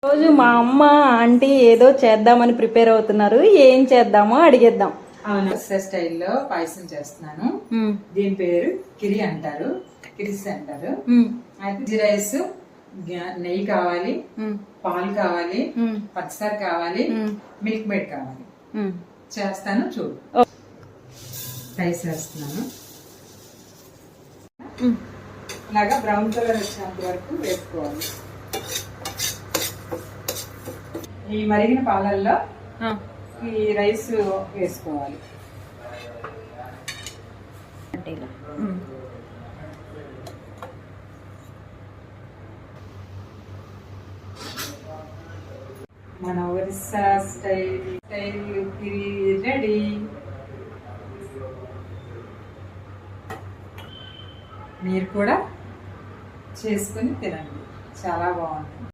రోజు మా అమ్మ ఆంటీ ఏదో చేద్దామని ప్రిపేర్ అవుతున్నారు. ఏం చేద్దామో అడిగేద్దాం. అవును, స్టైల్లో పాయసం చేస్తున్నాను. దీని పేరు కిరి అంటారు, కిరిస్ అంటారు. అయితే రైస్, నెయ్యి కావాలి, పాలు కావాలి, పచ్చసార కావాలి, మిల్క్ మేడ్ కావాలి. చేస్తాను చూడు. రైస్ వేస్తున్నాను. ఇలాగా బ్రౌన్ కలర్ వచ్చేంత వరకు వేసుకోవాలి. ఈ మరిగిన పాలల్లో ఈ రైస్ వేసుకోవాలి. మన ఒరిస్సా స్టైల్ కిరి రెడీ. మీరు కూడా చేసుకుని తినండి, చాలా బాగుంటుంది.